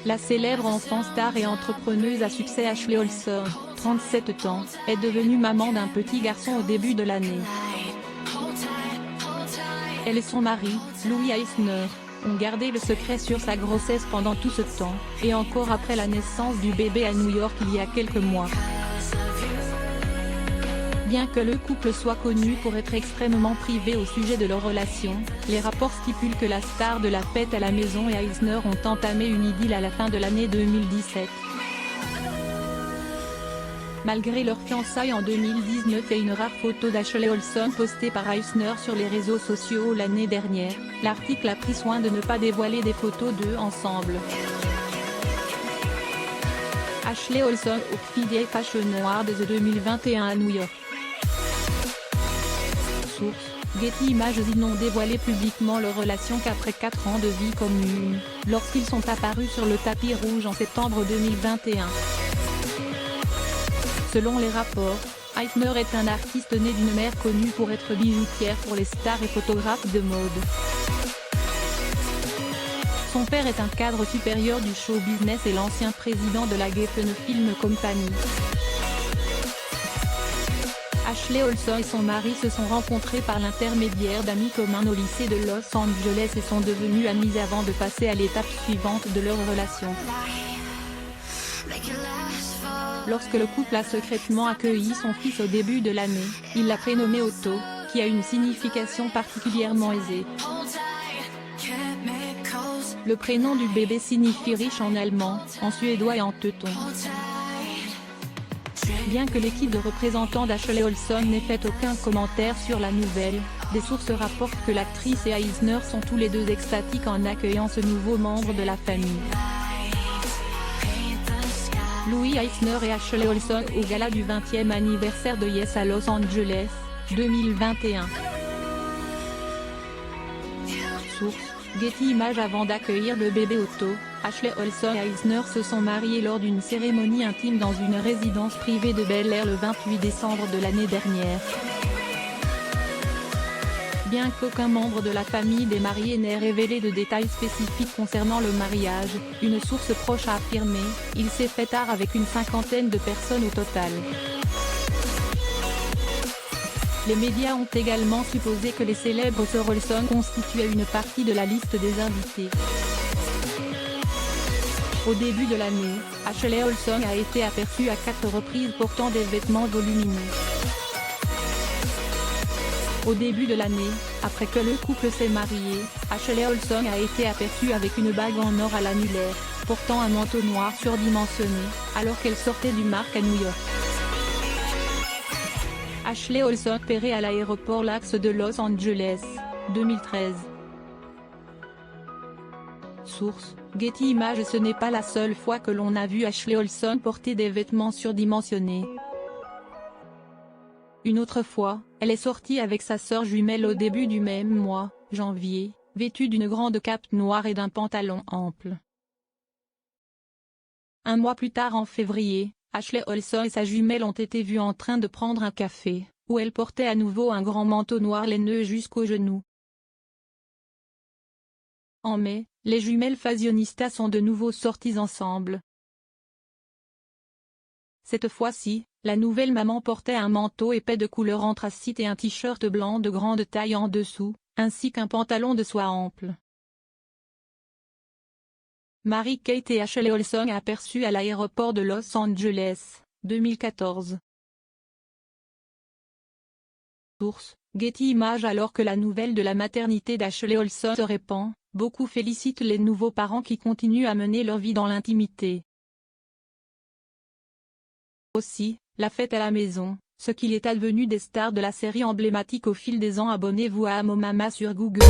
La célèbre enfant star et entrepreneuse à succès Ashley Olsen, 37 ans, est devenue maman d'un petit garçon au début de l'année. Elle et son mari, Louis Eisner, ont gardé le secret sur sa grossesse pendant tout ce temps, et encore après la naissance du bébé à New York il y a quelques mois. Bien que le couple soit connu pour être extrêmement privé au sujet de leur relation, les rapports stipulent que la star de la fête à la maison et Eisner ont entamé une idylle à la fin de l'année 2017. Malgré leur fiançailles en 2019 et une rare photo d'Ashley Olsen postée par Eisner sur les réseaux sociaux l'année dernière, l'article a pris soin de ne pas dévoiler des photos d'eux ensemble. Ashley Olsen au Friday Fashion Awards de 2021 à New York. Source, Getty Images. Ils n'ont dévoilé publiquement leur relation qu'après 4 ans de vie commune, lorsqu'ils sont apparus sur le tapis rouge en septembre 2021. Selon les rapports, Eisner est un artiste né d'une mère connue pour être bijoutière pour les stars et photographe de mode. Son père est un cadre supérieur du show business et l'ancien président de la Geffen Film Company. Ashley Olsen et son mari se sont rencontrés par l'intermédiaire d'amis communs au lycée de Los Angeles et sont devenus amis avant de passer à l'étape suivante de leur relation. Lorsque le couple a secrètement accueilli son fils au début de l'année, il l'a prénommé Otto, qui a une signification particulièrement aisée. Le prénom du bébé signifie riche en allemand, en suédois et en teuton. Bien que l'équipe de représentants d'Ashley Olsen n'ait fait aucun commentaire sur la nouvelle, des sources rapportent que l'actrice et Eisner sont tous les deux extatiques en accueillant ce nouveau membre de la famille. Louis Eisner et Ashley Olsen au gala du 20e anniversaire de Yes à Los Angeles, 2021. Source, Getty Images. Avant d'accueillir le bébé Otto, Ashley Olsen et Eisner se sont mariés lors d'une cérémonie intime dans une résidence privée de Bel Air le 28 décembre de l'année dernière. Bien qu'aucun membre de la famille des mariés n'ait révélé de détails spécifiques concernant le mariage, une source proche a affirmé « Il s'est fait tard avec une 50aine de personnes au total ». Les médias ont également supposé que les célèbres sœurs Olsen constituaient une partie de la liste des invités. Au début de l'année, Ashley Olsen a été aperçue à 4 reprises portant des vêtements volumineux. Au début de l'année, après que le couple s'est marié, Ashley Olsen a été aperçue avec une bague en or à l'annulaire, portant un manteau noir surdimensionné, alors qu'elle sortait du Mark à New York. Ashley Olsen opérée à l'aéroport LAX de Los Angeles, 2013. Source, Getty Images. Ce n'est pas la seule fois que l'on a vu Ashley Olsen porter des vêtements surdimensionnés. Une autre fois, elle est sortie avec sa sœur jumelle au début du même mois, janvier, vêtue d'une grande cape noire et d'un pantalon ample. Un mois plus tard en février, Ashley Olsen et sa jumelle ont été vues en train de prendre un café, où elle portait à nouveau un grand manteau noir laineux jusqu'aux genoux. En mai, les jumelles fashionistas sont de nouveau sorties ensemble. Cette fois-ci, la nouvelle maman portait un manteau épais de couleur anthracite et un t-shirt blanc de grande taille en dessous, ainsi qu'un pantalon de soie ample. Mary-Kate et Ashley Olsen aperçues à l'aéroport de Los Angeles, 2014. Source, Getty Images. Alors que la nouvelle de la maternité d'Ashley Olsen se répand, beaucoup félicitent les nouveaux parents qui continuent à mener leur vie dans l'intimité. Aussi, la fête à la maison, ce qu'il est advenu des stars de la série emblématique au fil des ans. Abonnez-vous à Amomama sur Google.